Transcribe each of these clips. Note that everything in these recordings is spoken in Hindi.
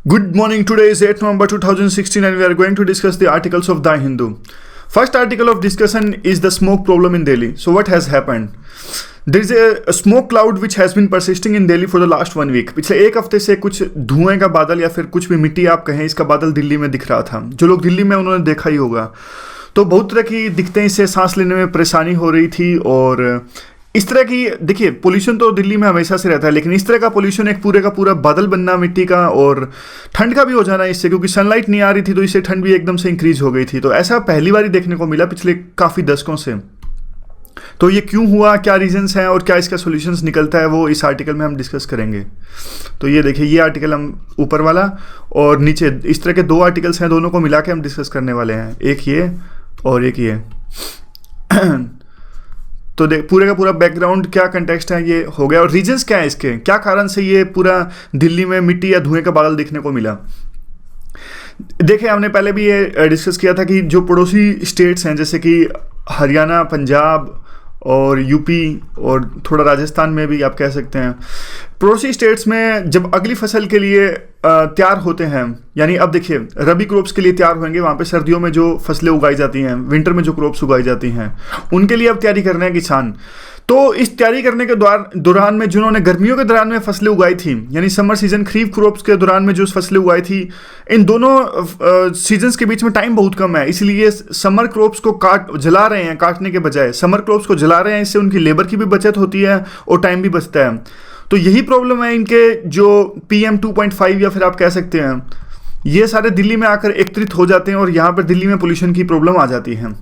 Good morning. Today is 8th November 2016 and we are going to discuss the articles of The Hindu. First article of discussion is the smoke problem in Delhi. So what has happened? There is a smoke cloud which has been persisting in Delhi for the last 1 week. पिछले एक हफ्ते से कुछ धुएं का बादल या फिर कुछ भी मिट्टी आप कहें इसका बादल दिल्ली में दिख रहा था. जो लोग दिल्ली में उन्होंने देखा ही होगा. तो बहुत तरह की दिक्कतें इससे सांस लेने में परेशानी हो रही थी और इस तरह की देखिए पोल्यूशन तो दिल्ली में हमेशा से रहता है, लेकिन इस तरह का पोल्यूशन एक पूरे का पूरा बादल बनना मिट्टी का और ठंड का भी हो जाना इससे, क्योंकि सनलाइट नहीं आ रही थी तो इससे ठंड भी एकदम से इंक्रीज हो गई थी. तो ऐसा पहली बार ही देखने को मिला पिछले काफ़ी दशकों से. तो ये क्यों हुआ, क्या रीजंस हैं और क्या इसका सॉल्यूशंस निकलता है वो इस आर्टिकल में हम डिस्कस करेंगे. तो ये देखिए ये आर्टिकल हम ऊपर वाला और नीचे इस तरह के दो आर्टिकल्स हैं, दोनों को मिला के हम डिस्कस करने वाले हैं, एक ये और एक ये. तो देख पूरे का पूरा बैकग्राउंड क्या कंटेक्स्ट है ये हो गया और रीजंस क्या है इसके, क्या कारण से ये पूरा दिल्ली में मिट्टी या धुएं का बादल दिखने को मिला. देखिए हमने पहले भी ये डिस्कस किया था कि जो पड़ोसी स्टेट्स हैं जैसे कि हरियाणा, पंजाब और यूपी और थोड़ा राजस्थान में भी आप कह सकते हैं, पड़ोसी स्टेट्स में जब अगली फसल के लिए तैयार होते हैं, यानी अब देखिए रबी क्रॉप्स के लिए तैयार होंगे, वहाँ पे सर्दियों में जो फसलें उगाई जाती हैं, विंटर में जो क्रॉप्स उगाई जाती हैं, उनके लिए अब तैयारी कर रहे हैं किसान. तो इस तैयारी करने के दौरान में जिन्होंने गर्मियों के दौरान में फसलें उगाई थी, यानी समर सीजन खरीफ क्रॉप्स के दौरान में जो फसलें उगाई थी, इन दोनों सीजन्स के बीच में टाइम बहुत कम है, इसलिए समर क्रॉप्स को जला रहे हैं, काटने के बजाय समर क्रॉप्स को जला रहे हैं. इससे उनकी लेबर की भी बचत होती है और टाइम भी बचता है. तो यही प्रॉब्लम है इनके जो PM 2.5 या फिर आप कह सकते हैं ये सारे दिल्ली में आकर एकत्रित हो जाते हैं और यहाँ पर दिल्ली में पोल्यूशन की प्रॉब्लम आ जाती है.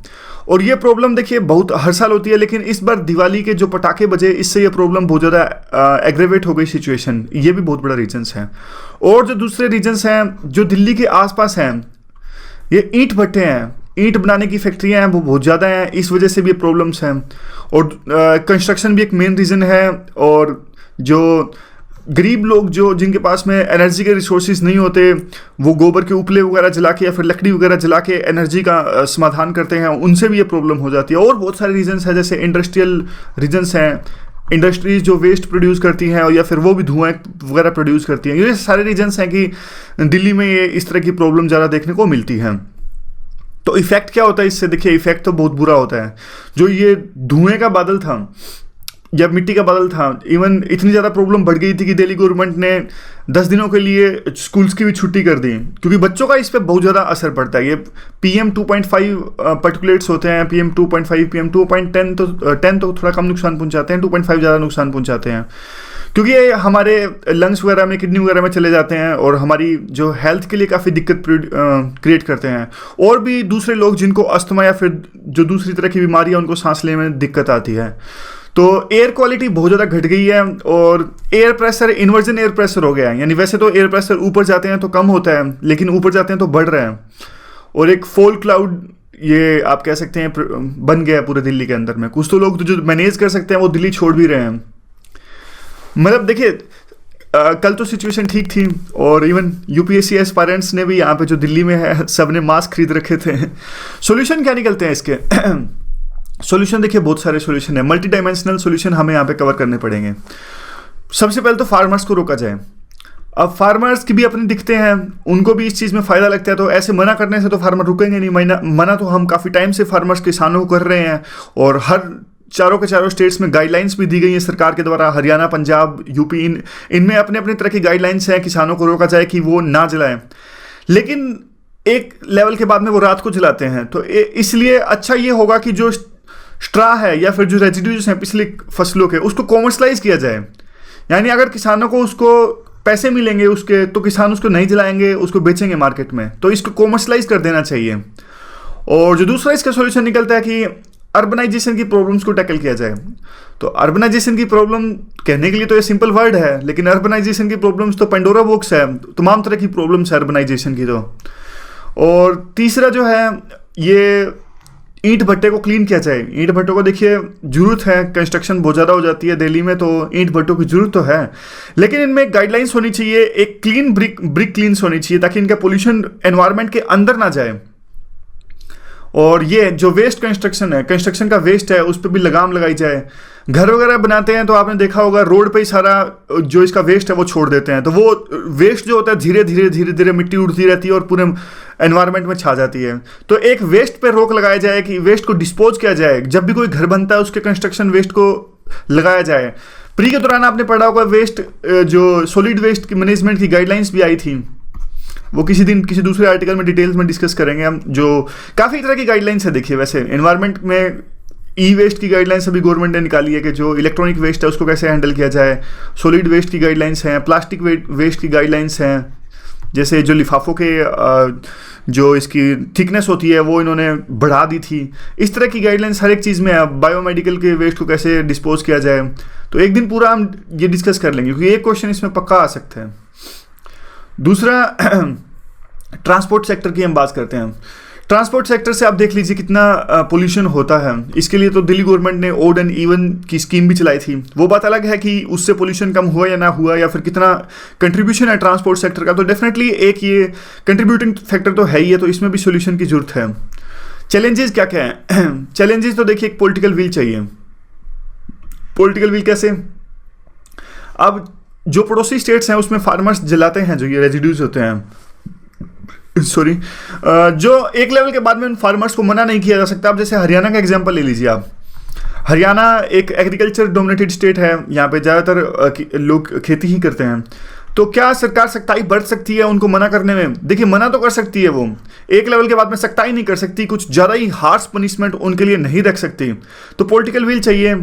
और ये प्रॉब्लम देखिए बहुत हर साल होती है, लेकिन इस बार दिवाली के जो पटाखे बजे इससे ये प्रॉब्लम बहुत ज़्यादा एग्रेवेट हो गई सिचुएशन. ये भी बहुत बड़ा रीजन्स है. और जो दूसरे रीजन्स हैं जो दिल्ली के आसपास हैं, ये ईंट भट्टे हैं, ईंट बनाने की फैक्ट्रियां हैं, वो बहुत ज़्यादा हैं, इस वजह से भी ये प्रॉब्लम्स हैं. और कंस्ट्रक्शन भी एक मेन रीज़न है. और जो गरीब लोग जो जिनके पास में एनर्जी के रिसोर्सेज नहीं होते, वो गोबर के उपले वगैरह जला के या फिर लकड़ी वगैरह जला के एनर्जी का समाधान करते हैं, उनसे भी ये प्रॉब्लम हो जाती है. और बहुत सारे रीजंस हैं जैसे इंडस्ट्रियल रीजंस हैं, इंडस्ट्रीज जो वेस्ट प्रोड्यूस करती हैं और या फिर वो भी धुआं वगैरह प्रोड्यूस करती हैं. ये सारे रीजंस हैं कि दिल्ली में ये इस तरह की प्रॉब्लम ज़्यादा देखने को मिलती है. तो इफेक्ट क्या होता है इससे, देखिए इफेक्ट तो बहुत बुरा होता है. जो ये धुएं का बादल था जब मिट्टी का बादल था, इवन इतनी ज़्यादा प्रॉब्लम बढ़ गई थी कि दिल्ली गवर्नमेंट ने 10 दिनों के लिए स्कूल्स की भी छुट्टी कर दी, क्योंकि बच्चों का इस पर बहुत ज़्यादा असर पड़ता है. ये PM 2.5 पार्टिकुलेट्स होते हैं, PM 2.5 PM 2.10 तो 10 तो थोड़ा कम नुकसान पहुंचाते हैं, 2.5 ज़्यादा नुकसान पहुंचाते हैं, क्योंकि ये हमारे लंग्स वगैरह में, किडनी वगैरह में चले जाते हैं और हमारी जो हेल्थ के लिए काफ़ी दिक्कत क्रिएट करते हैं. और भी दूसरे लोग जिनको अस्थमा या फिर जो दूसरी तरह की बीमारियाँ उनको सांस लेने में दिक्कत आती है. तो एयर क्वालिटी बहुत ज़्यादा घट गई है और air pressure inversion air pressure हो गया है, यानी वैसे तो एयर प्रेशर ऊपर जाते हैं तो कम होता है, लेकिन ऊपर जाते हैं तो बढ़ रहे हैं. और एक फॉल क्लाउड ये आप कह सकते हैं बन गया है पूरे दिल्ली के अंदर में. कुछ तो लोग तो जो मैनेज कर सकते हैं वो दिल्ली छोड़ भी रहे हैं. मतलब देखिए कल तो सिचुएशन ठीक थी और इवन UPSC एस्पायरेंट्स ने भी यहाँ पे जो दिल्ली में है सब ने मास्क खरीद रखे थे. सोल्यूशन क्या निकलते हैं इसके? सॉल्यूशन देखिए बहुत सारे सॉल्यूशन है, मल्टी डायमेंशनल सॉल्यूशन हमें यहाँ पे कवर करने पड़ेंगे. सबसे पहले तो फार्मर्स को रोका जाए. अब फार्मर्स की भी अपनी दिक्कतें हैं, उनको भी इस चीज़ में फ़ायदा लगता है, तो ऐसे मना करने से तो फार्मर रुकेंगे नहीं. मना तो हम काफ़ी टाइम से फार्मर्स किसानों को कर रहे हैं और हर चारों के चारों स्टेट्स में गाइडलाइंस भी दी गई हैं सरकार के द्वारा. हरियाणा, पंजाब, यूपी इनमें अपने अपने तरह की गाइडलाइंस हैं, किसानों को रोका जाए कि वो ना जलाएं. लेकिन एक लेवल के बाद में वो रात को जलाते हैं, तो इसलिए अच्छा ये होगा कि जो स्ट्रा है या फिर जो रेजिड्यूज हैं पिछली फसलों के, उसको कॉमर्शलाइज किया जाए. यानी अगर किसानों को उसको पैसे मिलेंगे उसके, तो किसान उसको नहीं जलाएंगे, उसको बेचेंगे मार्केट में. तो इसको कॉमर्शलाइज कर देना चाहिए. और जो दूसरा इसका सॉल्यूशन निकलता है कि अर्बनाइजेशन की प्रॉब्लम्स को टैकल किया जाए. तो अर्बनाइजेशन की प्रॉब्लम कहने के लिए तो ये सिंपल वर्ड है, लेकिन अर्बनाइजेशन की प्रॉब्लम्स तो पेंडोरा बॉक्स है, तमाम तरह की प्रॉब्लम्स है अर्बनाइजेशन की. तो और तीसरा जो है ये ईंट भट्टे को क्लीन किया जाए. ईंट भट्टों को देखिए जरूरत है, कंस्ट्रक्शन बहुत ज़्यादा हो जाती है दिल्ली में, तो ईंट भट्टों की जरूरत तो है, लेकिन इनमें गाइडलाइंस होनी चाहिए, एक क्लीन ब्रिक क्लीन्स होनी चाहिए ताकि इनका पोल्यूशन एनवायरनमेंट के अंदर ना जाए. और ये जो वेस्ट कंस्ट्रक्शन है, कंस्ट्रक्शन का वेस्ट है, उस पर भी लगाम लगाई जाए। घर वगैरह बनाते हैं तो आपने देखा होगा रोड पे ही सारा जो इसका वेस्ट है वो छोड़ देते हैं, तो वो वेस्ट जो होता है धीरे धीरे मिट्टी उड़ती रहती है और पूरे एनवायरनमेंट में छा जाती है। तो एक वेस्ट पे रोक लगाया जाए कि वेस्ट को डिस्पोज किया जाए, जब भी कोई घर बनता है उसके कंस्ट्रक्शन वेस्ट को लगाया जाए। प्री के दौरान आपने पढ़ा होगा वेस्ट जो सॉलिड वेस्ट की मैनेजमेंट की गाइडलाइंस भी आई थी, वो किसी दिन किसी दूसरे आर्टिकल में डिटेल्स में डिस्कस करेंगे हम। जो काफ़ी तरह की गाइडलाइंस है, देखिए वैसे एनवायरनमेंट में ई वेस्ट की गाइडलाइंस अभी गवर्नमेंट ने निकाली है कि जो इलेक्ट्रॉनिक वेस्ट है उसको कैसे हैंडल किया जाए। सॉलिड वेस्ट की गाइडलाइंस हैं, प्लास्टिक वेस्ट की गाइडलाइंस हैं, जैसे जो लिफाफों के जो इसकी थिकनेस होती है वो इन्होंने बढ़ा दी थी। इस तरह की गाइडलाइंस हर एक चीज़ में है। बायोमेडिकल के वेस्ट को कैसे डिस्पोज किया जाए, तो एक दिन पूरा हम ये डिस्कस कर लेंगे क्योंकि एक क्वेश्चन इसमें पक्का आ सकता है। दूसरा ट्रांसपोर्ट सेक्टर की हम बात करते हैं। ट्रांसपोर्ट सेक्टर से आप देख लीजिए कितना पोल्यूशन होता है। इसके लिए तो दिल्ली गवर्नमेंट ने ओड एंड इवन की स्कीम भी चलाई थी। वो बात अलग है कि उससे पोल्यूशन कम हुआ या ना हुआ या फिर कितना कंट्रीब्यूशन है ट्रांसपोर्ट सेक्टर का, तो डेफिनेटली एक ये कंट्रीब्यूटिंग फैक्टर तो है ही है, तो इसमें भी सोल्यूशन की जरूरत है। चैलेंजेस क्या क्या है? चैलेंजेस तो देखिए एक पॉलिटिकल विल चाहिए। पॉलिटिकल विल कैसे? अब जो पड़ोसी स्टेट्स हैं उसमें फार्मर्स जलाते हैं जो ये रेजिड्यूज होते हैं, सॉरी, जो एक लेवल के बाद में उन फार्मर्स को मना नहीं किया जा सकता। अब जैसे हरियाणा का एग्जांपल ले लीजिए आप। हरियाणा एक एग्रीकल्चर डोमिनेटेड स्टेट है, यहाँ पे ज़्यादातर लोग खेती ही करते हैं। तो क्या सरकार सख्ताई बरत सकती है उनको मना करने में? देखिए मना तो कर सकती है, वो एक लेवल के बाद में सख्ताई नहीं कर सकती, कुछ ज़्यादा ही हार्श पनिशमेंट उनके लिए नहीं रख सकती। तो पॉलिटिकल विल चाहिए।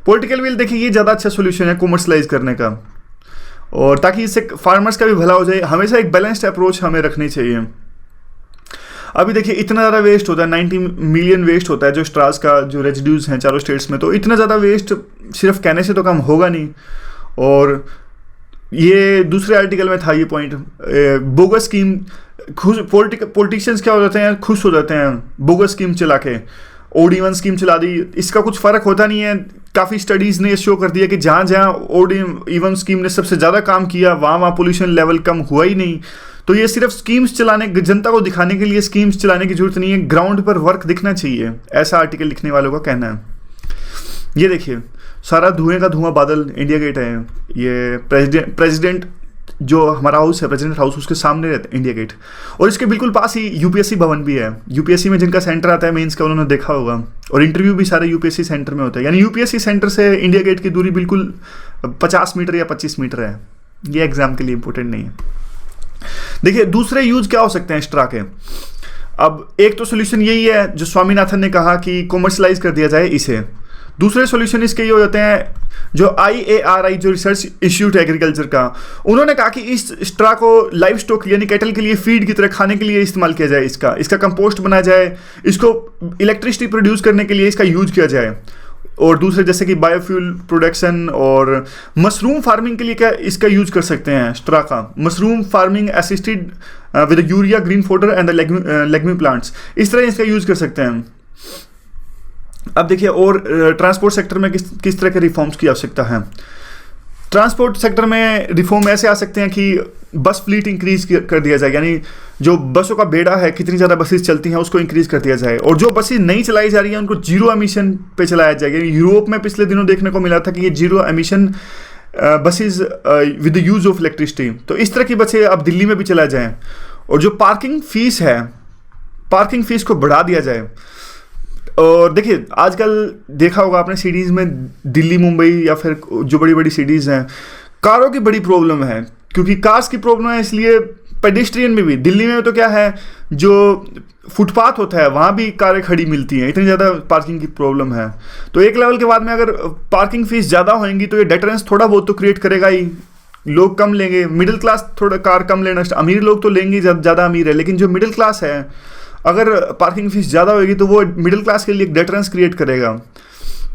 पॉलिटिकल विल देखिए ये ज़्यादा अच्छा सोल्यूशन है कॉमर्शलाइज करने का, और ताकि इससे फार्मर्स का भी भला हो जाए। हमेशा एक बैलेंस्ड अप्रोच हमें रखनी चाहिए। अभी देखिए इतना ज़्यादा वेस्ट होता है, 90 मिलियन वेस्ट होता है जो स्ट्रास का जो रेजिड्यूज हैं चारों स्टेट्स में, तो इतना ज़्यादा वेस्ट सिर्फ कहने से तो कम होगा नहीं। और ये दूसरे आर्टिकल में था ये पॉइंट, बोगस स्कीम। खुश पॉलिटिशियंस क्या हो जाते हैं, खुश हो जाते हैं बोगस स्कीम चला के। ओड इवन स्कीम चला दी, इसका कुछ फ़र्क होता नहीं है। काफ़ी स्टडीज़ ने शो कर दिया कि जहाँ जहाँ ओड इवन स्कीम ने सबसे ज़्यादा काम किया वहाँ पोल्यूशन लेवल कम हुआ ही नहीं। तो ये सिर्फ स्कीम्स चलाने, जनता को दिखाने के लिए स्कीम्स चलाने की जरूरत नहीं है, ग्राउंड पर वर्क दिखना चाहिए, ऐसा आर्टिकल लिखने वालों का कहना है। ये देखिए सारा धुएं का धुआं बादल इंडिया गेट है। ये प्रेसिडेंट जो हमारा हाउस है, प्रेसिडेंट हाउस, उसके सामने रहता है इंडिया गेट, और इसके बिल्कुल पास ही यूपीएससी भवन भी है। यूपीएससी में जिनका सेंटर आता है मेंस का, उन्होंने देखा होगा, और इंटरव्यू भी सारे यूपीएससी सेंटर में होता है। यानी यूपीएससी सेंटर से इंडिया गेट की दूरी बिल्कुल 50 मीटर या 25 मीटर है। ये एग्जाम के लिए इंपॉर्टेंट नहीं है। देखिए दूसरे यूज क्या हो सकते हैं स्ट्रा के। अब एक तो सोल्यूशन यही है जो स्वामीनाथन ने कहा कि कॉमर्शलाइज कर दिया जाए इसे। दूसरे सॉल्यूशन इसके ये हो जाते हैं जो IARI जो रिसर्च इंस्टीट्यूट है एग्रीकल्चर का, उन्होंने कहा कि इस स्ट्रा को लाइव स्टॉक यानी कैटल के लिए फीड की तरह खाने के लिए इस्तेमाल किया जाए, इसका कंपोस्ट बनाया जाए, इसको इलेक्ट्रिसिटी प्रोड्यूस करने के लिए इसका यूज किया जाए। और दूसरे जैसे कि बायोफ्यूल प्रोडक्शन और मशरूम फार्मिंग के लिए क्या इसका यूज कर सकते हैं स्ट्रा का। Mushroom farming assisted with urea green fodder and the legume plants, इस तरह इसका यूज कर सकते हैं। अब देखिए और ट्रांसपोर्ट सेक्टर में किस तरह के रिफॉर्म्स की आवश्यकता है। ट्रांसपोर्ट सेक्टर में रिफॉर्म ऐसे आ सकते हैं कि बस फ्लीट इंक्रीज कर दिया जाए, यानी जो बसों का बेड़ा है, कितनी ज़्यादा बसेस चलती हैं उसको इंक्रीज कर दिया जाए, और जो बसेस नहीं चलाई जा रही हैं उनको जीरो एमिशन पे चलाया जाएगा। यूरोप में पिछले दिनों देखने को मिला था कि ये zero emission buses with the use of electricity, तो इस तरह की बसें अब दिल्ली में भी चला जाएँ। और जो पार्किंग फीस है, पार्किंग फीस को बढ़ा दिया जाए। और देखिए आजकल देखा होगा आपने सिटीज़ में, दिल्ली मुंबई या फिर जो बड़ी बड़ी सिटीज़ हैं, कारों की बड़ी प्रॉब्लम है, क्योंकि कार्स की प्रॉब्लम है इसलिए पेडेस्ट्रियन में भी। दिल्ली में तो क्या है, जो फुटपाथ होता है वहाँ भी कारें खड़ी मिलती हैं, इतनी ज़्यादा पार्किंग की प्रॉब्लम है। तो एक लेवल के बाद में अगर पार्किंग फीस ज़्यादा होएंगी तो ये डेटरेंस थोड़ा बहुत तो क्रिएट करेगा ही, लोग कम लेंगे। मिडिल क्लास थोड़ा कार कम लेना, अमीर लोग तो लेंगे, ज़्यादा अमीर है, लेकिन जो मिडिल क्लास है अगर पार्किंग फीस ज़्यादा होगी तो वो मिडिल क्लास के लिए एक डेटरेंस क्रिएट करेगा।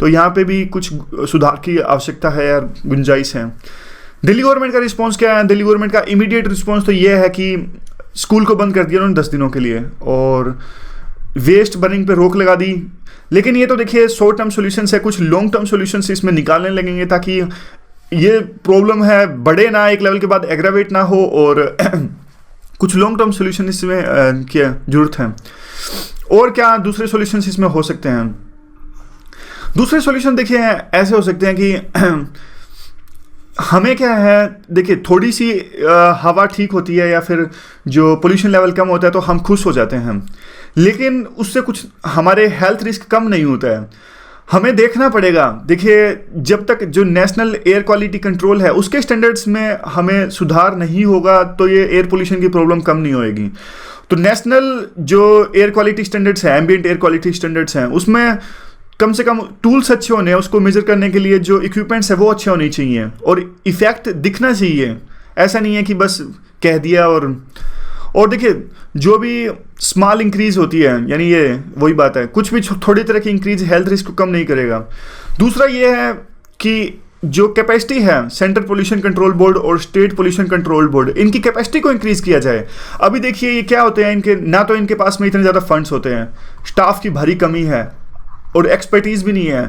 तो यहाँ पे भी कुछ सुधार की आवश्यकता है यार, गुंजाइश है। दिल्ली गवर्नमेंट का रिस्पांस क्या है? दिल्ली गवर्नमेंट का इमीडिएट रिस्पांस तो ये है कि स्कूल को बंद कर दिया उन्होंने 10 दिनों के लिए, और वेस्ट बर्निंग पे रोक लगा दी। लेकिन ये तो देखिए शॉर्ट टर्म सोल्यूशंस है, कुछ लॉन्ग टर्म सोल्यूशंस इसमें निकालने लगेंगे ताकि ये प्रॉब्लम है बढ़े ना, एक लेवल के बाद एग्रावेट ना हो, और कुछ लॉन्ग टर्म सोल्यूशन इसमें की ज़रूरत है। और क्या दूसरे सॉल्यूशंस इसमें हो सकते हैं? दूसरे सॉल्यूशन देखिए ऐसे हो सकते हैं कि हमें क्या है, देखिए थोड़ी सी हवा ठीक होती है या फिर जो पोल्यूशन लेवल कम होता है तो हम खुश हो जाते हैं, लेकिन उससे कुछ हमारे हेल्थ रिस्क कम नहीं होता है। हमें देखना पड़ेगा, देखिए जब तक जो नेशनल एयर क्वालिटी कंट्रोल है उसके स्टैंडर्ड्स में हमें सुधार नहीं होगा तो ये एयर पोल्यूशन की प्रॉब्लम कम नहीं होएगी। तो नेशनल जो एयर क्वालिटी स्टैंडर्ड्स हैं, एम्बिएंट एयर क्वालिटी स्टैंडर्ड्स हैं, उसमें कम से कम टूल्स अच्छे होने हैं, उसको मेजर करने के लिए जो इक्विपमेंट्स है वो अच्छे होने चाहिए और इफेक्ट दिखना चाहिए। ऐसा नहीं है कि बस कह दिया। और देखिए जो भी स्मॉल इंक्रीज होती है, यानी ये वही बात है, कुछ भी थोड़ी तरह की इंक्रीज हेल्थ रिस्क को कम नहीं करेगा। दूसरा ये है कि जो कैपेसिटी है सेंट्रल पोल्यूशन कंट्रोल बोर्ड और स्टेट पोल्यूशन कंट्रोल बोर्ड, इनकी कैपेसिटी को इंक्रीज किया जाए। अभी देखिए ये क्या होते हैं, इनके ना तो इनके पास में इतने ज़्यादा फंड्स होते हैं, स्टाफ की भारी कमी है और एक्सपर्टीज़ भी नहीं है,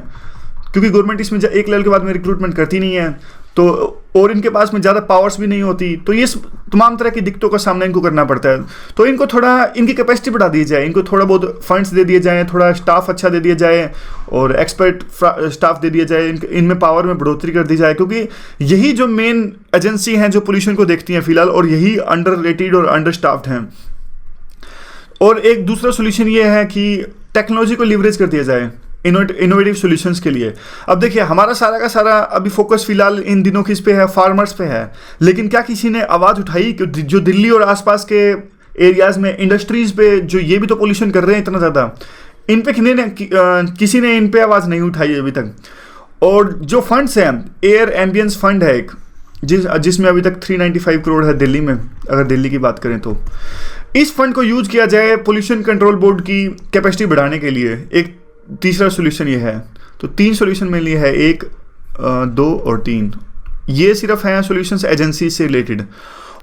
क्योंकि गवर्नमेंट इसमें एक लेवल के बाद में रिक्रूटमेंट करती नहीं है, तो और इनके पास में ज़्यादा पावर्स भी नहीं होती, तो ये तमाम तरह की दिक्कतों का सामना इनको करना पड़ता है। तो इनको थोड़ा इनकी कैपेसिटी बढ़ा दी जाए, इनको थोड़ा बहुत फंड्स दे दिए जाएँ, थोड़ा स्टाफ अच्छा दे दिया जाए और एक्सपर्ट स्टाफ दे दिया जाए, इनमें पावर में बढ़ोतरी कर दी जाए, क्योंकि यही जो मेन एजेंसी हैं जो पोल्यूशन को देखती हैं फिलहाल, और यही अंडर रेटेड और अंडर स्टाफ्ड हैं। और एक दूसरा सोल्यूशन ये है कि टेक्नोलॉजी को लीवरेज कर दिया जाए इनोवेटिव सॉल्यूशंस के लिए। अब देखिए हमारा सारा का सारा अभी फोकस फिलहाल इन दिनों किस पे है, फार्मर्स पे है, लेकिन क्या किसी ने आवाज़ उठाई कि जो दिल्ली और आसपास के एरियाज़ में इंडस्ट्रीज़ पे जो ये भी तो पोल्यूशन कर रहे हैं इतना ज़्यादा, इन पे किसी ने इन पे आवाज़ नहीं उठाई अभी तक। और जो फंड्स हैं, एयर एम्बियंस फंड है एक, जिसमें अभी तक 395 करोड़ है दिल्ली में, अगर दिल्ली की बात करें तो इस फंड को यूज किया जाए पोल्यूशन कंट्रोल बोर्ड की कैपेसिटी बढ़ाने के लिए। एक तीसरा सोल्यूशन ये है। तो 3 सोल्यूशन मेरे लिए है, 1, 2 और 3। ये सिर्फ हैं सोल्यूशंस एजेंसी से रिलेटेड।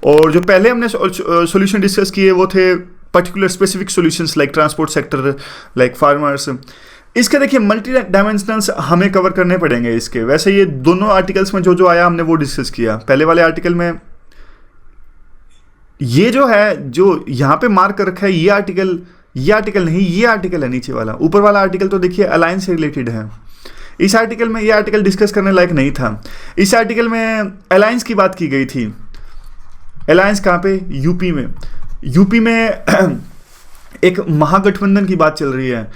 और जो पहले हमने सोल्यूशन डिस्कस किए वो थे particular specific solutions like transport sector, like farmers. इसके देखिए मल्टी डायमेंशनल्स हमें कवर करने पड़ेंगे इसके। वैसे ये दोनों आर्टिकल्स में जो आया हमने वो डिस्कस किया। पहले वाले आर्टिकल में ये जो है, जो यहाँ पे मार्क कर रखा है, ये आर्टिकल नहीं, ये आर्टिकल है नीचे वाला। ऊपर वाला आर्टिकल तो देखिए अलायंस से रिलेटेड है। इस आर्टिकल में ये आर्टिकल डिस्कस करने लायक नहीं था। इस आर्टिकल में अलायंस की बात की गई थी। अलायंस कहाँ पे? यूपी में। यूपी में एक महागठबंधन की बात चल रही है।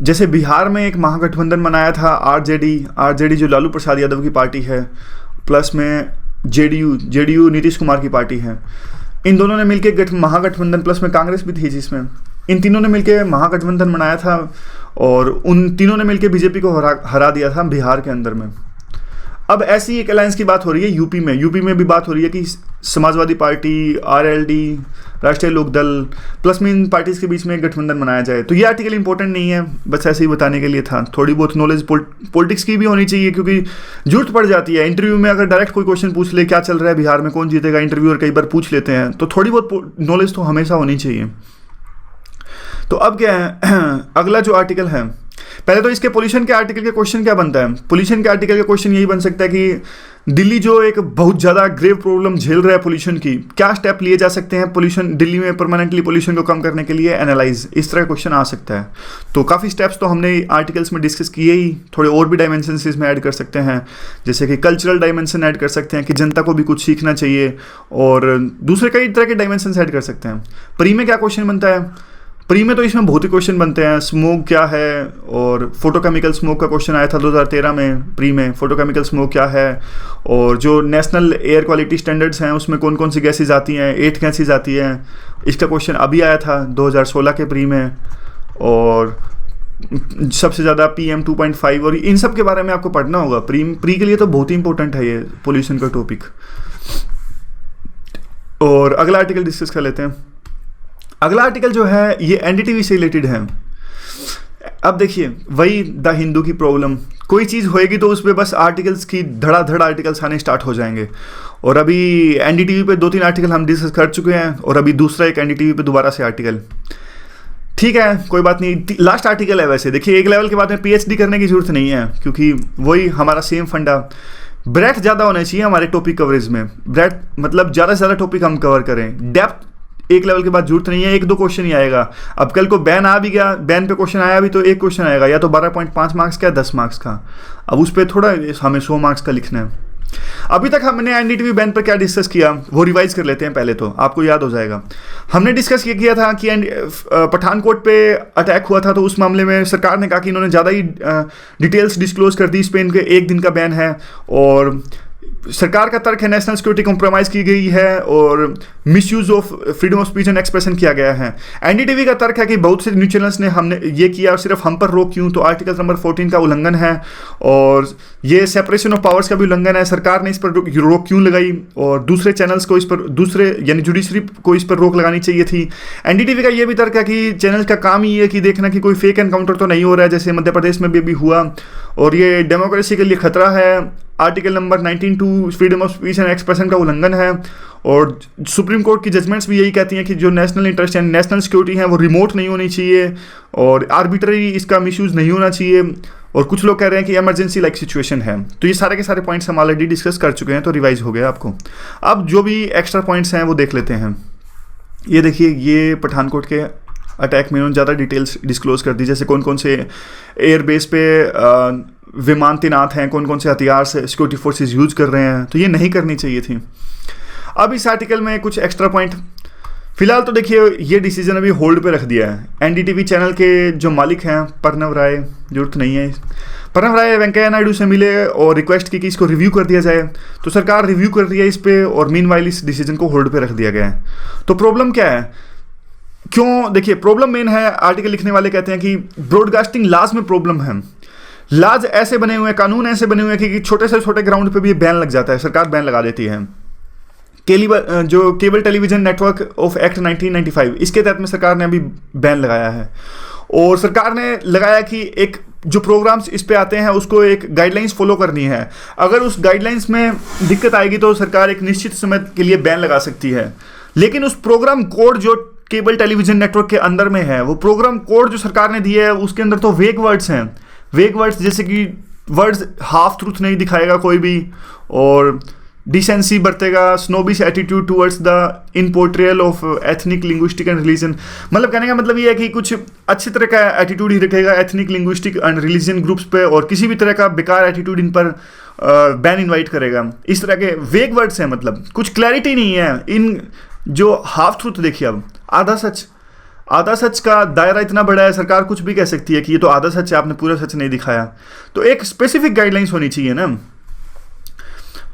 जैसे बिहार में एक महागठबंधन बनाया था आरजेडी जो लालू प्रसाद यादव की पार्टी है, प्लस में जेडीयू नीतीश कुमार की पार्टी है। इन दोनों ने मिलकर महागठबंधन, प्लस में कांग्रेस भी थी जिसमें, इन तीनों ने मिलकर महागठबंधन बनाया था और उन तीनों ने मिलकर बीजेपी को हरा दिया था बिहार के अंदर में। अब ऐसी एक अलायंस की बात हो रही है यूपी में। यूपी में भी बात हो रही है कि समाजवादी पार्टी, आरएलडी, राष्ट्रीय लोकदल, प्लस में इन पार्टीज़ के बीच में एक गठबंधन बनाया जाए। तो ये आर्टिकल इंपॉर्टेंट नहीं है, बस ऐसे ही बताने के लिए था। थोड़ी बहुत नॉलेज पॉलिटिक्स की भी होनी चाहिए, क्योंकि जरूरत पड़ जाती है इंटरव्यू में। अगर डायरेक्ट कोई क्वेश्चन पूछ ले क्या चल रहा है बिहार में, कौन जीतेगा, इंटरव्यूअर कई बार पूछ लेते हैं, तो थोड़ी बहुत नॉलेज तो हमेशा होनी चाहिए। तो अब क्या है अगला जो आर्टिकल है, पहले तो इसके पोल्यूशन के आर्टिकल के क्वेश्चन क्या बनता है? पोल्यूशन के आर्टिकल का क्वेश्चन यही बन सकता है कि दिल्ली जो एक बहुत ज़्यादा ग्रेव प्रॉब्लम झेल रहा है पोल्यूशन की, क्या स्टेप लिए जा सकते हैं पोल्यूशन दिल्ली में परमानेंटली पोल्यूशन को कम करने के लिए, एनालाइज, इस तरह का क्वेश्चन आ सकता है। तो काफ़ी स्टेप्स तो हमने आर्टिकल्स में डिस्कस किए ही। थोड़े और भी डायमेंशंस इसमें ऐड कर सकते हैं, जैसे कि कल्चरल डायमेंशन ऐड कर सकते हैं कि जनता को भी कुछ सीखना चाहिए, और दूसरे कई तरह के डायमेंशंस ऐड कर सकते हैं। प्री में क्या क्वेश्चन बनता है? प्री में तो इसमें बहुत ही क्वेश्चन बनते हैं। स्मोक क्या है, और फोटोकेमिकल स्मोक का क्वेश्चन आया था 2013 में प्री में, फोटोकेमिकल स्मोक क्या है, और जो नेशनल एयर क्वालिटी स्टैंडर्ड्स हैं उसमें कौन कौन सी गैसेज आती हैं, 8 गैसेज आती हैं, इसका क्वेश्चन अभी आया था 2016 के प्री में। और सबसे ज़्यादा PM 2.5 और इन सब के बारे में आपको पढ़ना होगा। प्री के लिए तो बहुत ही इंपॉर्टेंट है ये पोल्यूशन का टॉपिक। और अगला आर्टिकल डिस्कस कर लेते हैं। अगला आर्टिकल जो है ये NDTV से रिलेटेड है। अब देखिए वही द हिंदू की प्रॉब्लम, कोई चीज़ होएगी तो उस पर बस आर्टिकल्स की धड़ाधड़ आर्टिकल्स आने स्टार्ट हो जाएंगे। और अभी NDTV पे 2-3 आर्टिकल हम डिस्कस कर चुके हैं, और अभी दूसरा एक NDTV पे दोबारा से आर्टिकल। ठीक है, कोई बात नहीं, लास्ट आर्टिकल है। वैसे देखिए एक लेवल के बाद में PhD करने की जरूरत नहीं है, क्योंकि वही हमारा सेम फंडा। ब्रेथ ज़्यादा होना चाहिए हमारे टॉपिक कवरेज में। ब्रेथ मतलब ज़्यादा से ज़्यादा टॉपिक हम कवर करें, डेप्थ एक लेवल के बाद जरूरत नहीं है, 1-2 क्वेश्चन ही आएगा। अब कल को बैन आ भी गया, बैन पे क्वेश्चन आया भी तो एक क्वेश्चन आएगा, या तो 12.5 मार्क्स का, 10 मार्क्स का। अब उस पर थोड़ा हमें 100 मार्क्स का लिखना है। अभी तक हमने एनडीटीवी बैन पर क्या डिस्कस किया वो रिवाइज कर लेते हैं पहले, तो आपको याद हो जाएगा। हमने डिस्कस ये किया था कि पठानकोट पे अटैक हुआ था, तो उस मामले में सरकार ने कहा कि इन्होंने ज़्यादा ही डिटेल्स डिस्क्लोज कर दी, स्पेन के 1 दिन का बैन है। और सरकार का तर्क है नेशनल सिक्योरिटी कॉम्प्रोमाइज की गई है और misuse of freedom of speech and expression किया गया है। एनडीटीवी का तर्क है कि बहुत से न्यूज़ चैनल्स ने हमने ये किया और सिर्फ हम पर रोक क्यों, तो आर्टिकल नंबर 14 का उल्लंघन है और ये सेपरेशन ऑफ पावर्स का भी उल्लंघन है। सरकार ने इस पर रोक क्यों लगाई और दूसरे चैनल्स को इस पर, दूसरे यानी जुडिशरी को इस पर रोक लगानी चाहिए थी। एनडीटीवी का ये भी तर्क है कि चैनल का काम ही है कि देखना कि कोई फेक एनकाउंटर तो नहीं हो रहा है, जैसे मध्य प्रदेश में भी अभी हुआ, और ये डेमोक्रेसी के लिए खतरा है। Article number 19(2) freedom of speech and expression का उल्लंघन है। और सुप्रीम कोर्ट की जजमेंट्स भी यही कहती हैं कि जो national interest and national security है वो रिमोट नहीं होनी चाहिए और आर्बिट्ररी इसका मिसयूज़ नहीं होना चाहिए। और कुछ लोग कह रहे हैं कि इमरजेंसी लाइक सिचुएशन है। तो ये सारे के सारे पॉइंट्स हम ऑलरेडी डिस्कस कर चुके हैं, तो रिवाइज हो गया आपको। अब जो भी एक्स्ट्रा पॉइंट्स हैं वो देख लेते हैं। ये देखिए, ये पठानकोट के अटैक में उन्होंने ज़्यादा डिटेल्स डिस्क्लोज कर दी, जैसे कौन कौन से एयरबेस पे विमान तैनात हैं, कौन कौन से हथियार से सिक्योरिटी फोर्सेस यूज कर रहे हैं, तो ये नहीं करनी चाहिए थी। अब इस आर्टिकल में कुछ एक्स्ट्रा पॉइंट, फिलहाल तो देखिए ये डिसीजन अभी होल्ड पे रख दिया है। एनडीटीवी चैनल के जो मालिक हैं प्रणव राय, जरूरत नहीं है, प्रणव राय वेंकैया नायडू से मिले और रिक्वेस्ट की कि इसको रिव्यू कर दिया जाए, तो सरकार रिव्यू कर रही है इस पर और मीनवाइल इस डिसीजन को होल्ड पे रख दिया गया है। तो प्रॉब्लम क्या है, क्यों? देखिए प्रॉब्लम मेन है, आर्टिकल लिखने वाले कहते हैं कि ब्रॉडकास्टिंग लॉज में प्रॉब्लम है। लॉज ऐसे बने हुए हैं, कानून ऐसे बने हुए हैं कि छोटे से छोटे ग्राउंड पे भी बैन लग जाता है, सरकार बैन लगा देती है। जो cable television network of act 1995, इसके तहत में सरकार ने अभी बैन लगाया है। और सरकार ने लगाया कि एक जो प्रोग्राम्स इस पे आते हैं उसको एक गाइडलाइंस फॉलो करनी है। अगर उस गाइडलाइंस में दिक्कत आएगी तो सरकार एक निश्चित समय के लिए बैन लगा सकती है। लेकिन उस प्रोग्राम कोड जो केबल टेलीविजन नेटवर्क के अंदर में है, वो प्रोग्राम कोड जो सरकार ने दिया है उसके अंदर तो वेग वर्ड्स हैं, वेग वर्ड्स जैसे कि वर्ड्स हाफ ट्रूथ नहीं दिखाएगा कोई भी, और डिसेंसी बरतेगा, snobbish attitude towards the in portrayal of ethnic linguistic and religion. मतलब कहने का मतलब ये है कि कुछ अच्छी तरह का एटीट्यूड ही रखेगा ethnic linguistic and religion groups पे, और किसी भी तरह का बेकार एटीट्यूड इन पर बैन इन्वाइट करेगा। इस तरह के वेग वर्ड्स हैं, मतलब कुछ क्लैरिटी नहीं है इन जो हाफ ट्रूथ। देखिए अब आधा सच का दायरा इतना बड़ा है, सरकार कुछ भी कह सकती है कि ये तो आधा सच है, आपने पूरा सच नहीं दिखाया। तो एक स्पेसिफिक गाइडलाइंस होनी चाहिए ना।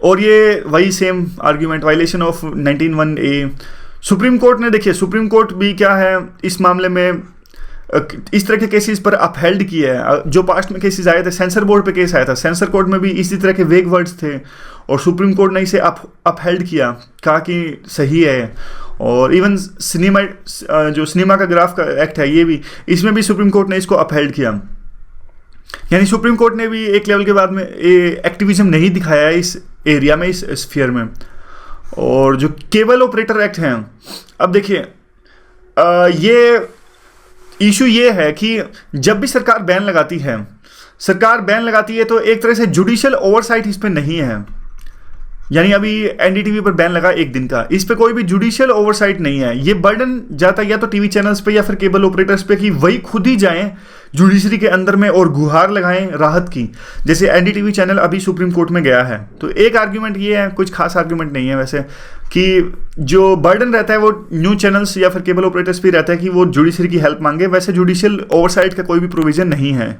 और ये वही same argument, violation of 19(1)(a) supreme court ने, देखिए सुप्रीम कोर्ट भी क्या है इस मामले में इस तरह के केसेस पर अपहेल्ड किया है। जो पास्ट में केसेस आए थे, सेंसर बोर्ड पे केस आया था, सेंसर कोर्ट में भी इसी तरह के वेग वर्ड्स थे और सुप्रीम कोर्ट ने इसे अपहेल्ड किया, कहा कि सही है। और इवन सिनेमा, जो सिनेमा का ग्राफ का एक्ट है, ये भी, इसमें भी सुप्रीम कोर्ट ने इसको अपहेल्ड किया। यानी सुप्रीम कोर्ट ने भी एक लेवल के बाद में एक्टिविज्म नहीं दिखाया है इस एरिया में, इस स्फीयर में। और जो केबल ऑपरेटर एक्ट हैं, अब देखिए ये इशू ये है कि जब भी सरकार बैन लगाती है तो एक तरह से जुडिशियल ओवरसाइट इस पर नहीं है। यानी अभी एनडीटीवी पर बैन लगा 1 दिन का, इस पे कोई भी जुडिशियल ओवरसाइट नहीं है। ये बर्डन जाता है या तो टीवी चैनल्स पे या फिर केबल ऑपरेटर्स पे कि वही खुद ही जाएं जुडिशरी के अंदर में और गुहार लगाएं राहत की, जैसे एनडीटीवी चैनल अभी सुप्रीम कोर्ट में गया है। तो एक आर्ग्यूमेंट ये है, कुछ खास आर्ग्यूमेंट नहीं है वैसे, कि जो बर्डन रहता है वो न्यूज चैनल्स या फिर केबल ऑपरेटर्स पे रहता है कि वो जुडिशरी की हेल्प मांगे, वैसे जुडिशियल ओवरसाइट का कोई भी प्रोविजन नहीं है।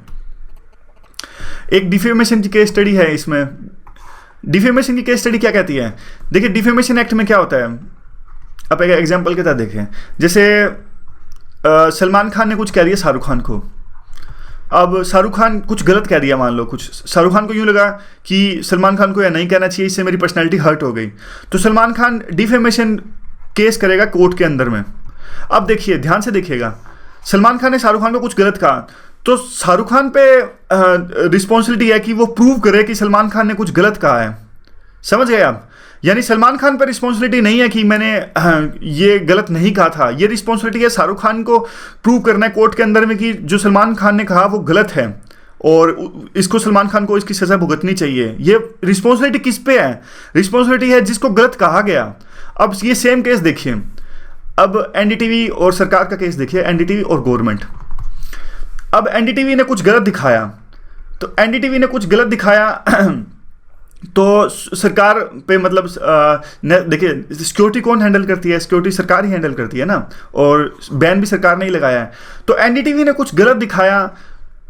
एक डिफेमेशन की केस स्टडी है इसमें। डिफेमेशन की केस स्टडी क्या कहती है, देखिए डिफेमेशन एक्ट में क्या होता है, आप एक एग्जांपल के तहत देखें। जैसे सलमान खान ने कुछ कह दिया शाहरुख खान को, अब शाहरुख खान कुछ गलत कह दिया, मान लो कुछ, शाहरुख खान को यूँ लगा कि सलमान खान को यह नहीं कहना चाहिए, इससे मेरी पर्सनैलिटी हर्ट हो गई, तो सलमान खान डिफेमेशन केस करेगा कोर्ट के अंदर में। अब देखिए ध्यान से देखिएगा, सलमान खान ने शाहरुख खान को कुछ गलत कहा, तो शाहरुख खान पे रिस्पॉन्सिबिलिटी है कि वो प्रूव करे कि सलमान खान ने कुछ गलत कहा है। समझ गए आप? यानी सलमान खान पर रिस्पॉन्सिबिलिटी नहीं है कि मैंने ये गलत नहीं कहा था, ये रिस्पॉन्सिबिलिटी है शाहरुख खान को प्रूव करना है कोर्ट के अंदर में कि जो सलमान खान ने कहा वो गलत है और इसको सलमान खान को इसकी सज़ा भुगतनी चाहिए। ये रिस्पॉन्सिबिलिटी किस पे है? रिस्पॉन्सिबिलिटी है जिसको गलत कहा गया। अब ये सेम केस देखिए, अब एनडीटीवी और सरकार का केस देखिए, एनडीटीवी और गवर्नमेंट। अब एनडीटीवी ने कुछ गलत दिखाया, तो एनडीटीवी ने कुछ गलत दिखाया तो सरकार पे मतलब देखिए सिक्योरिटी कौन हैंडल करती है, सिक्योरिटी सरकार ही हैंडल करती है ना, और बैन भी सरकार ने ही लगाया है। तो एनडीटीवी ने कुछ गलत दिखाया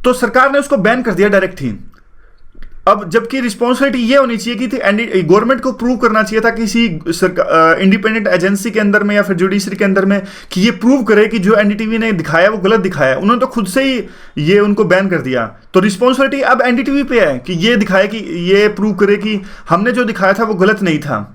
तो सरकार ने उसको बैन कर दिया डायरेक्ट ही। अब जबकि रिस्पॉन्सिबिलिटी ये होनी चाहिए कि थी गवर्नमेंट को प्रूव करना चाहिए था किसी इंडिपेंडेंट एजेंसी के अंदर में या फिर जुडिशरी के अंदर में कि ये प्रूव करे कि जो एनडीटीवी ने दिखाया वो गलत दिखाया। उन्होंने तो खुद से ही ये उनको बैन कर दिया। तो रिस्पॉन्सिबिलिटी अब एनडीटीवी पे है कि ये दिखाए, कि ये प्रूव करे कि हमने जो दिखाया था वो गलत नहीं था।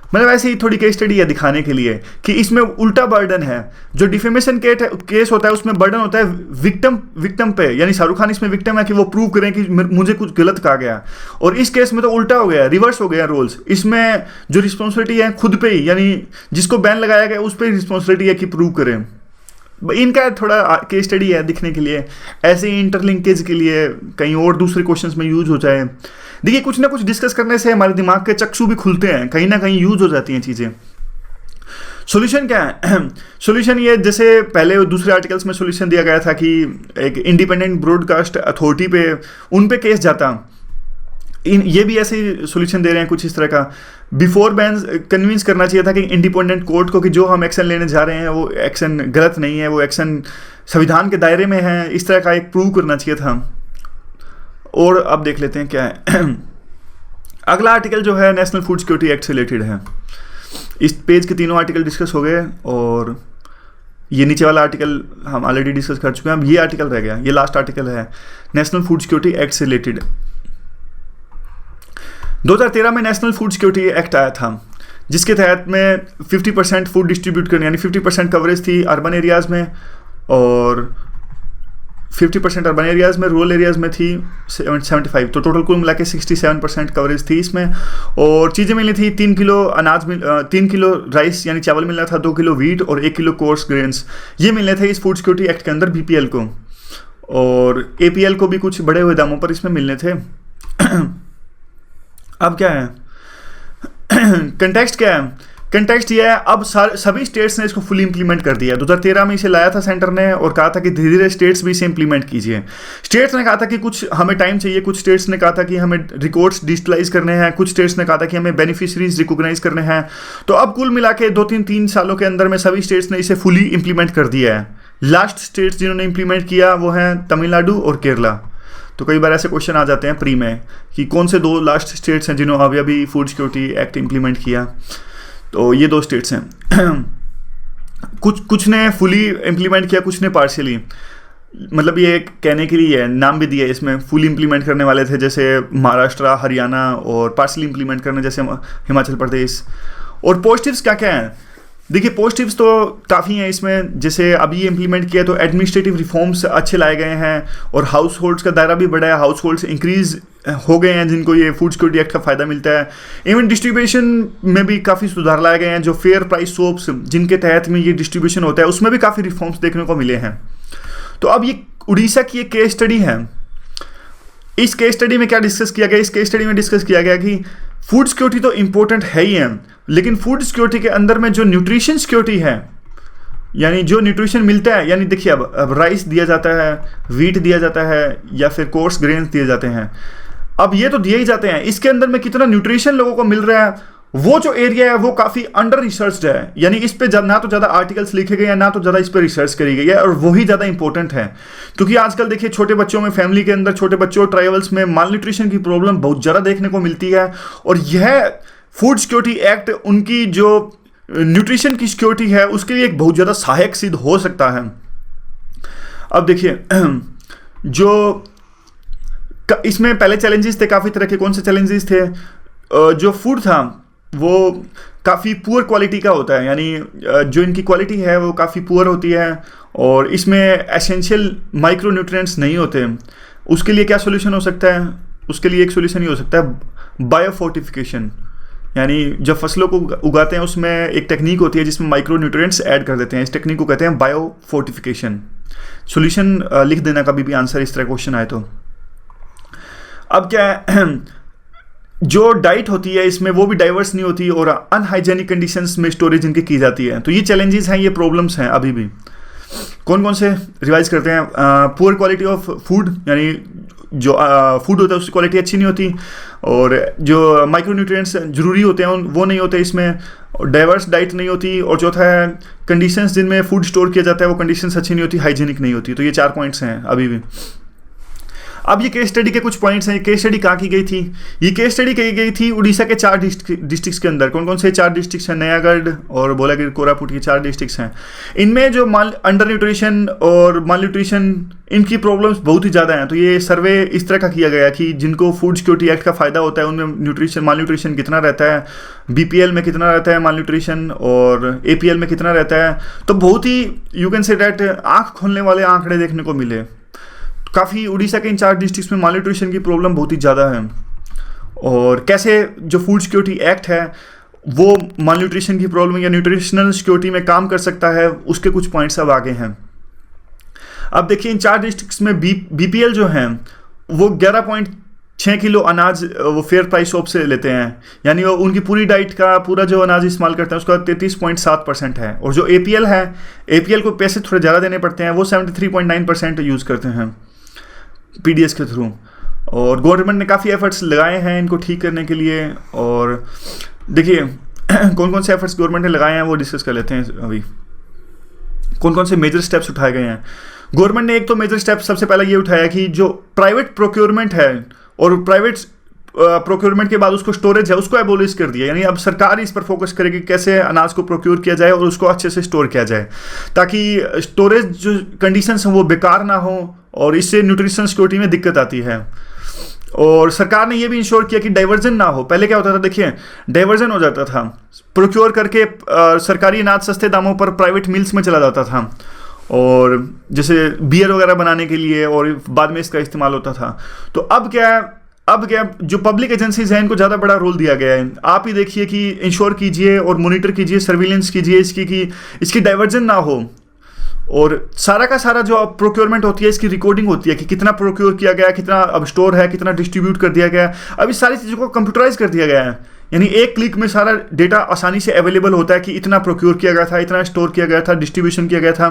मतलब ऐसे ही थोड़ी केस स्टडी है दिखाने के लिए कि इसमें उल्टा बर्डन है। जो डिफेमेशन केस होता है उसमें बर्डन होता है विक्टिम पे, यानी शाहरुख खान इसमें विक्टिम है कि वो प्रूव करें कि मुझे कुछ गलत कहा गया, और इस केस में तो उल्टा हो गया, रिवर्स हो गया रोल्स। इसमें जो रिस्पॉन्सिबिलिटी है खुद पे ही, यानी जिसको बैन लगाया गया उस पर रिस्पॉन्सिबिलिटी है कि प्रूव करें। इनका थोड़ा केस स्टडी है दिखने के लिए, ऐसे ही इंटरलिंकेज के लिए कहीं और दूसरे क्वेश्चंस में यूज हो जाए। देखिए कुछ ना कुछ डिस्कस करने से हमारे दिमाग के चक्षु भी खुलते हैं, कहीं ना कहीं यूज हो जाती हैं चीज़ें। सॉल्यूशन क्या है? सॉल्यूशन ये, जैसे पहले दूसरे आर्टिकल्स में सॉल्यूशन दिया गया था कि एक इंडिपेंडेंट ब्रॉडकास्ट अथॉरिटी पे उन पे केस जाता, ये भी ऐसे ही सॉल्यूशन दे रहे हैं कुछ इस तरह का। बिफोर बैन कन्विंस करना चाहिए था कि इंडिपेंडेंट कोर्ट को कि जो हम एक्शन लेने जा रहे हैं वो एक्शन गलत नहीं है, वो एक्शन संविधान के दायरे में है, इस तरह का एक प्रूव करना चाहिए था। और अब देख लेते हैं क्या है। अगला आर्टिकल जो है नेशनल फूड सिक्योरिटी एक्ट से रिलेटेड है। इस पेज के तीनों आर्टिकल डिस्कस हो गए और ये नीचे वाला आर्टिकल हम ऑलरेडी डिस्कस कर चुके हैं। अब ये आर्टिकल रह गया, ये लास्ट आर्टिकल है नेशनल फूड सिक्योरिटी एक्ट से रिलेटेड। 2013 में नेशनल फूड सिक्योरिटी एक्ट आया था, जिसके तहत में 50% फूड डिस्ट्रीब्यूट करने, यानी 50% कवरेज थी अर्बन एरियाज़ में और 50% अर्बन एरियाज़ में, रूरल एरियाज़ में थी 75। तो टोटल कुल मिला के 67% कवरेज थी इसमें। और चीज़ें मिली थी 3 किलो अनाज 3 किलो राइस यानी चावल मिलना था, 2 किलो व्हीट और 1 किलो कोर्स ग्रेन्स, ये मिलने थे इस फूड सिक्योरिटी एक्ट के अंदर बीपीएल को, और एपीएल को भी कुछ बढ़े हुए दामों पर इसमें मिलने थे। अब क्या है कंटेक्स्ट क्या है? कंटेक्स्ट ये है, अब सभी स्टेट्स ने इसको फुली इंप्लीमेंट कर दिया। 2013 में इसे लाया था सेंटर ने और कहा था कि धीरे धीरे स्टेट्स भी इसे इंप्लीमेंट कीजिए। स्टेट्स ने कहा था कि कुछ हमें टाइम चाहिए, कुछ स्टेट्स ने कहा था कि हमें रिकॉर्ड्स डिजिटलाइज करने हैं, कुछ स्टेट्स ने कहा था कि हमें बेनिफिशरीज रिकॉग्नाइज करने हैं। तो अब कुल मिला के 2-3 सालों के अंदर में सभी स्टेट्स ने इसे फुली इंप्लीमेंट कर दिया है। लास्ट स्टेट्स जिन्होंने इंप्लीमेंट किया वो हैं तमिलनाडु और केरला। तो कई बार ऐसे क्वेश्चन आ जाते हैं प्री में कि कौन से 2 लास्ट स्टेट्स हैं जिन्होंने अभी फूड सिक्योरिटी एक्ट इंप्लीमेंट किया। तो ये 2 स्टेट्स हैं। कुछ ने फुली इंप्लीमेंट किया, कुछ ने पार्शियली। मतलब ये कहने के लिए है, नाम भी दिया इसमें, फुली इंप्लीमेंट करने वाले थे जैसे महाराष्ट्र, हरियाणा, और पार्शियली इंप्लीमेंट करने जैसे हिमाचल प्रदेश। और पॉजिटिव्स क्या क्या हैं? देखिए पॉजिटिव्स तो काफ़ी हैं इसमें। जैसे अभी ये इंप्लीमेंट किया तो एडमिनिस्ट्रेटिव रिफॉर्म्स अच्छे लाए गए हैं और हाउस होल्ड्स का दायरा भी बढ़ा है, हाउस होल्ड्स इंक्रीज हो गए हैं जिनको ये फूड सिक्योरिटी एक्ट का फ़ायदा मिलता है। इवन डिस्ट्रीब्यूशन में भी काफ़ी सुधार लाए गए हैं। जो फेयर प्राइस शॉप्स जिनके तहत में ये डिस्ट्रीब्यूशन होता है उसमें भी काफ़ी रिफॉर्म्स देखने को मिले हैं। तो अब ये उड़ीसा की एक केस स्टडी है। इस केस स्टडी में क्या डिस्कस किया गया? इस केस स्टडी में डिस्कस किया गया कि फूड सिक्योरिटी तो इंपॉर्टेंट है ही है, लेकिन फूड सिक्योरिटी के अंदर में जो न्यूट्रिशन सिक्योरिटी है, यानी जो न्यूट्रिशन मिलता है, यानी देखिए अब राइस दिया जाता है, व्हीट दिया जाता है या फिर कोर्स ग्रेन्स दिए जाते हैं। अब ये तो दिए ही जाते हैं, इसके अंदर में कितना न्यूट्रिशन लोगों को मिल रहा है वो जो एरिया है वो काफ़ी अंडर रिसर्च्ड है। यानी इस पे ना तो ज़्यादा आर्टिकल्स लिखे गए हैं, ना तो ज़्यादा इस पर रिसर्च करी गई है, और वही ज़्यादा इंपॉर्टेंट है। क्योंकि आजकल देखिए छोटे बच्चों में, फैमिली के अंदर छोटे बच्चों ट्राइबल्स में माल न्यूट्रिशन की प्रॉब्लम बहुत ज़्यादा देखने को मिलती है, और यह फूड सिक्योरिटी एक्ट उनकी जो न्यूट्रिशन की सिक्योरिटी है उसके लिए एक बहुत ज़्यादा सहायक सिद्ध हो सकता है। अब देखिए जो इसमें पहले चैलेंजेस थे काफ़ी तरह के। कौन से चैलेंजेस थे? जो फूड था वो काफ़ी पुअर क्वालिटी का होता है, यानी जो इनकी क्वालिटी है वो काफ़ी पुअर होती है और इसमें एसेंशियल माइक्रो न्यूट्रिएंट्स नहीं होते। उसके लिए क्या सोल्यूशन हो सकता है? उसके लिए एक सोल्यूशन ही हो सकता है बायोफोर्टिफिकेशन। यानी जब फसलों को उगाते हैं उसमें एक टेक्निक होती है जिसमें माइक्रो न्यूट्रिएंट्स ऐड कर देते हैं। इस टेक्निक को कहते हैं बायोफोर्टिफिकेशन। सोल्यूशन लिख देना कभी भी आंसर इस तरह क्वेश्चन आए तो। अब क्या है, जो डाइट होती है इसमें वो भी डाइवर्स नहीं होती और अनहाइजेनिक कंडीशंस में स्टोरेज इनकी की जाती है। तो ये चैलेंजेस हैं, ये प्रॉब्लम्स हैं अभी भी। कौन कौन से रिवाइज करते हैं? पुअर क्वालिटी ऑफ फूड, यानी जो फूड होता है उसकी क्वालिटी अच्छी नहीं होती, और जो माइक्रोन्यूट्रिएंट्स जरूरी होते हैं वो नहीं होते इसमें, डाइवर्स डाइट नहीं होती, और चौथा है कंडीशंस जिनमें फूड स्टोर किया जाता है वो कंडीशंस अच्छी नहीं होती, हाइजीनिक नहीं होती। तो ये 4 पॉइंट्स हैं अभी भी। अब ये केस स्टडी के कुछ पॉइंट्स हैं। केस स्टडी कहाँ की गई थी? ये केस स्टडी की गई थी उड़ीसा के 4 डिस्ट्रिक्ट्स के अंदर। कौन कौन से 4 डिस्ट्रिक्ट्स हैं? नयागढ़ और बोलागिर, कोरापुट की 4 डिस्ट्रिक्ट्स हैं। इनमें जो अंडर न्यूट्रिशन और माल न्यूट्रिशन इनकी प्रॉब्लम्स बहुत ही ज़्यादा हैं। तो ये सर्वे इस तरह का किया गया कि जिनको फूड सिक्योरिटी एक्ट का फ़ायदा होता है उनमें न्यूट्रिशन, माल न्यूट्रिशन कितना रहता है, BPL में कितना रहता है माल न्यूट्रिशन, और APL में कितना रहता है। तो बहुत ही यू कैन से डैट आँख खोलने वाले आंकड़े देखने को मिले। काफ़ी उड़ीसा के इन 4 डिस्ट्रिक्ट्स में माल न्यूट्रिशन की प्रॉब्लम बहुत ही ज़्यादा है, और कैसे जो फूड सिक्योरिटी एक्ट है वो माल न्यूट्रिशन की प्रॉब्लम या न्यूट्रिशनल सिक्योरिटी में काम कर सकता है, उसके कुछ पॉइंट्स अब आगे हैं। अब देखिए इन 4 डिस्ट्रिक्ट्स में BPL जो हैं वो 11.6 किलो अनाज वो फेयर प्राइस शॉप से लेते हैं, यानी वो उनकी पूरी डाइट का पूरा जो अनाज इस्तेमाल करते हैं उसका 33.7% है। और जो APL है, APL को पैसे थोड़े ज़्यादा देने पड़ते हैं, वो 73.9% यूज़ करते हैं PDS के थ्रू। और गवर्नमेंट ने काफ़ी एफर्ट्स लगाए हैं इनको ठीक करने के लिए। और देखिए कौन कौन से एफर्ट्स गवर्नमेंट ने लगाए हैं वो डिस्कस कर लेते हैं अभी। कौन कौन से मेजर स्टेप्स उठाए गए हैं? गवर्नमेंट ने एक तो मेजर स्टेप सबसे पहले ये उठाया कि जो प्राइवेट प्रोक्योरमेंट है और प्राइवेट प्रोक्योरमेंट के बाद उसको स्टोरेज है उसको एबोलिश कर दिया, यानी अब सरकार इस पर फोकस करेगी कैसे अनाज को प्रोक्योर किया जाए और उसको अच्छे से स्टोर किया जाए, ताकि स्टोरेज जो कंडीशंस हैं वो बेकार ना हो, और इससे न्यूट्रिशन सिक्योरिटी में दिक्कत आती है। और सरकार ने ये भी इंश्योर किया कि डाइवर्जन ना हो। पहले क्या होता था, देखिए डाइवर्जन हो जाता था, प्रोक्योर करके सरकारी अनाज सस्ते दामों पर प्राइवेट मिल्स में चला जाता था, और जैसे बियर वगैरह बनाने के लिए, और बाद में इसका इस्तेमाल होता था। तो अब क्या जो पब्लिक एजेंसीज हैं इनको ज़्यादा बड़ा रोल दिया गया है। आप ही देखिए कि इंश्योर कीजिए और मॉनिटर कीजिए, सर्विलेंस कीजिए इसकी कि इसकी डाइवर्जन ना हो, और सारा का सारा जो प्रोक्योरमेंट होती है इसकी रिकॉर्डिंग होती है कि कितना प्रोक्योर किया गया, कितना अब स्टोर है, कितना डिस्ट्रीब्यूट कर दिया गया। अब इस सारी चीज़ों को कंप्यूटराइज कर दिया गया है, यानी एक क्लिक में सारा डेटा आसानी से अवेलेबल होता है कि इतना प्रोक्योर किया गया था, इतना स्टोर किया गया था, डिस्ट्रीब्यूशन किया गया था।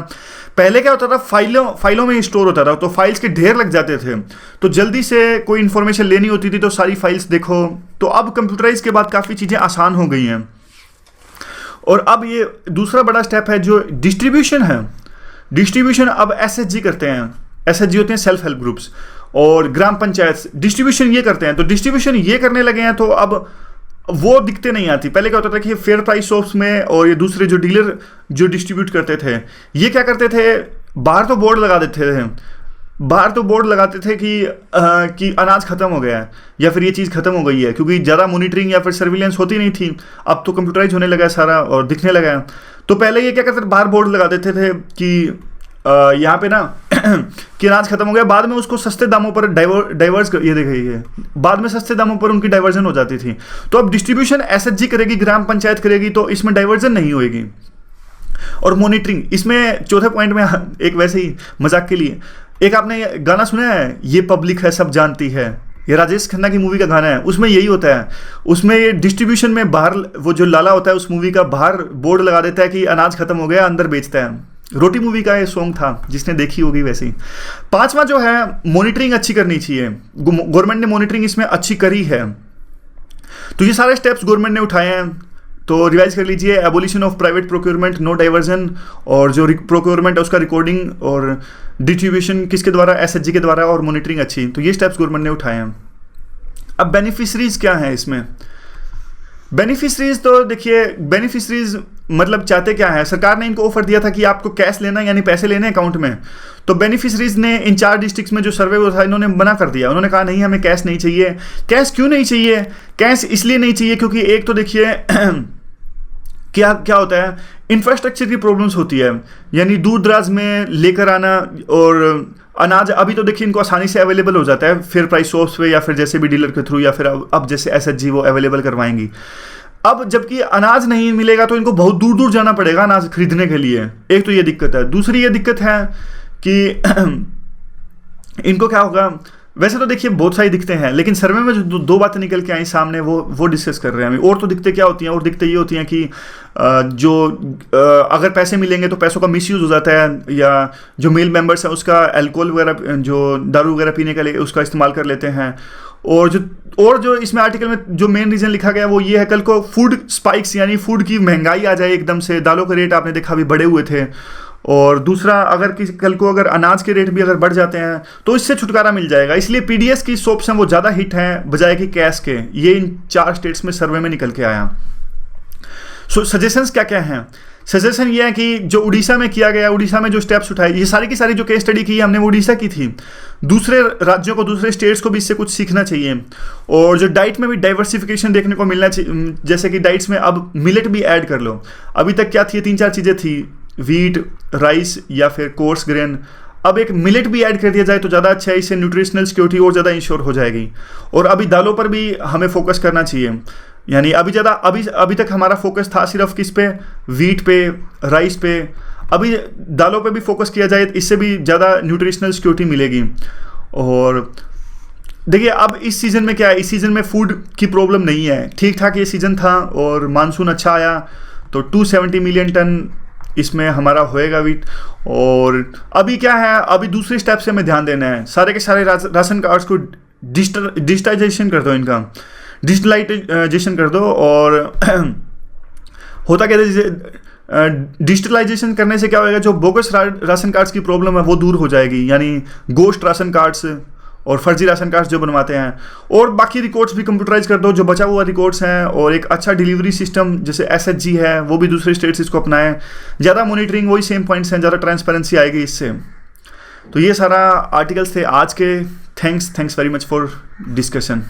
पहले क्या होता था, फाइलों में स्टोर होता था, तो फाइल्स के ढेर लग जाते थे, तो जल्दी से कोई इन्फॉर्मेशन लेनी होती थी तो सारी फाइल्स देखो। तो अब कंप्यूटराइज के बाद काफ़ी चीज़ें आसान हो गई हैं। और अब ये दूसरा बड़ा स्टेप है जो डिस्ट्रीब्यूशन है। डिस्ट्रीब्यूशन अब SHG करते हैं। SHG होते हैं सेल्फ हेल्प ग्रुप्स, और ग्राम पंचायत डिस्ट्रीब्यूशन ये करते हैं। तो डिस्ट्रीब्यूशन ये करने लगे हैं, तो अब वो दिक्कतें नहीं आती। पहले क्या होता था कि फेयर प्राइस शॉप्स में और ये दूसरे जो डीलर जो डिस्ट्रीब्यूट करते थे ये क्या करते थे, बाहर तो बोर्ड लगा देते थे, बाहर तो बोर्ड लगाते थे कि अनाज खत्म हो गया है या फिर ये चीज़ खत्म हो गई है, क्योंकि ज़्यादा मॉनिटरिंग या फिर सर्विलेंस होती नहीं थी। अब तो कंप्यूटराइज होने लगा है सारा और दिखने लगा है। तो पहले ये क्या करते थे, बाहर बोर्ड लगा देते थे कि यहाँ पे ना कि अनाज खत्म हो गया, बाद में उसको सस्ते दामों पर डाइवर्स ये देखिए, बाद में सस्ते दामों पर उनकी डाइवर्जन हो जाती थी। तो अब डिस्ट्रीब्यूशन SHG करेगी, ग्राम पंचायत करेगी, तो इसमें डाइवर्जन नहीं होएगी। और मॉनिटरिंग, इसमें चौथे पॉइंट में एक वैसे ही मजाक के लिए, एक आपने गाना सुना है, ये पब्लिक है सब जानती है, ये राजेश खन्ना की मूवी का गाना है, उसमें यही होता है। उसमें ये डिस्ट्रीब्यूशन में बाहर वो जो लाला होता है उस मूवी का बाहर बोर्ड लगा देता है कि अनाज खत्म हो गया, अंदर बेचता है। रोटी मूवी का ये सॉन्ग था, जिसने देखी होगी वैसे ही। 5वां जो है, मॉनिटरिंग अच्छी करनी चाहिए। गवर्नमेंट ने मॉनिटरिंग इसमें अच्छी करी है। तो ये सारे स्टेप्स गवर्नमेंट ने उठाए हैं। तो रिवाइज कर लीजिए, abolition of private procurement, no diversion, और जो प्रोक्योरमेंट है उसका रिकॉर्डिंग और डिस्ट्रीब्यूशन किसके द्वारा, SHG के द्वारा, और मॉनिटरिंग अच्छी। तो ये स्टेप्स गवर्नमेंट ने उठाए हैं। अब बेनिफिशरीज क्या हैं इसमें? बेनिफिशरीज तो देखिए, बेनिफिशरीज मतलब चाहते क्या है, सरकार ने इनको ऑफर दिया था कि आपको कैश लेना यानी पैसे लेने अकाउंट में। तो बेनिफिशरीज ने इन 4 डिस्ट्रिक्ट्स में जो सर्वे हुआ था इन्होंने मना कर दिया। उन्होंने कहा नहीं, हमें कैश नहीं चाहिए। कैश क्यों नहीं चाहिए? कैश इसलिए नहीं चाहिए क्योंकि एक तो देखिए क्या होता है, इंफ्रास्ट्रक्चर की प्रॉब्लम्स होती है, यानी दूर दराज में लेकर आना, और अनाज अभी तो देखिए इनको आसानी से अवेलेबल हो जाता है फेयर प्राइस शॉप्स पे या फिर जैसे भी डीलर के थ्रू, या फिर अब जैसे SHG वो अवेलेबल करवाएंगी। अब जबकि अनाज नहीं मिलेगा तो इनको बहुत दूर दूर जाना पड़ेगा अनाज खरीदने के लिए। एक तो ये दिक्कत है। दूसरी ये दिक्कत है कि इनको क्या होगा, वैसे तो देखिए बहुत सारी दिक्कतें हैं, लेकिन सर्वे में जो दो बातें निकल के आई सामने वो डिस्कस कर रहे हैं हम। और तो दिक्कतें क्या होती हैं, और दिक्कतें ये होती हैं कि अगर पैसे मिलेंगे तो पैसों का मिसयूज़ हो जाता है, या जो मेल मेंबर्स हैं उसका अल्कोहल वगैरह, जो दारू वगैरह पीने के लिए उसका इस्तेमाल कर लेते हैं। और जो इसमें आर्टिकल में जो मेन रीज़न लिखा गया वो ये है, कल को फूड स्पाइक्स यानी फूड की महंगाई आ जाए एकदम से, दालों के रेट आपने देखा अभी बढ़े हुए थे। और दूसरा, अगर कल को अगर अनाज के रेट भी अगर बढ़ जाते हैं तो इससे छुटकारा मिल जाएगा। इसलिए पीडीएस की सोप्स हैं वो ज़्यादा हिट हैं बजाय कि कैश के। ये इन 4 स्टेट्स में सर्वे में निकल के आया। सो सजेशंस क्या क्या हैं? सजेशन ये है कि जो उड़ीसा में किया गया, उड़ीसा में जो स्टेप्स उठाए, ये सारी की सारी जो केस स्टडी की हमने वो उड़ीसा की थी। दूसरे राज्यों को, दूसरे स्टेट्स को भी इससे कुछ सीखना चाहिए। और जो डाइट में भी डाइवर्सिफिकेशन देखने को मिलना चाहिए, जैसे कि डाइट्स में अब मिलेट भी ऐड कर लो। अभी तक क्या थी, 3-4 चीज़ें थी, वीट, राइस या फिर कोर्स ग्रेन। अब एक मिलेट भी ऐड कर दिया जाए तो ज़्यादा अच्छा है, इससे न्यूट्रिशनल सिक्योरिटी और ज़्यादा इंश्योर हो जाएगी। और अभी दालों पर भी हमें फोकस करना चाहिए। यानी अभी तक हमारा फोकस था सिर्फ किस पे, वीट पे, राइस पे। अभी दालों पे भी फोकस किया जाए, इससे भी ज़्यादा न्यूट्रिशनल सिक्योरिटी मिलेगी। और देखिए अब इस सीज़न में क्या है, इस सीज़न में फूड की प्रॉब्लम नहीं है, ठीक ठाक ये सीज़न था और मानसून अच्छा आया, तो 270 मिलियन टन इसमें हमारा होएगा वीट। और अभी क्या है, अभी दूसरे स्टेप से हमें ध्यान देना है। सारे के सारे राशन कार्ड्स को डिजिटाइजेशन कर दो, इनका डिजिटलाइजेशन कर दो। और होता क्या है, डिजिटलाइजेशन करने से क्या होएगा, जो बोगस राशन कार्ड्स की प्रॉब्लम है वो दूर हो जाएगी। यानी गोश्त राशन कार्ड्स और फर्जी राशन कार्ड्स जो बनवाते हैं, और बाकी रिकॉर्ड्स भी कंप्यूटराइज कर दो जो बचा हुआ रिकॉर्ड्स हैं। और एक अच्छा डिलीवरी सिस्टम जैसे एसएचजी है वो भी दूसरे स्टेट्स इसको अपनाएं। ज़्यादा मॉनिटरिंग, वही सेम पॉइंट्स हैं, ज़्यादा ट्रांसपेरेंसी आएगी इससे। तो ये सारा आर्टिकल्स थे आज के। Thanks very much for discussion.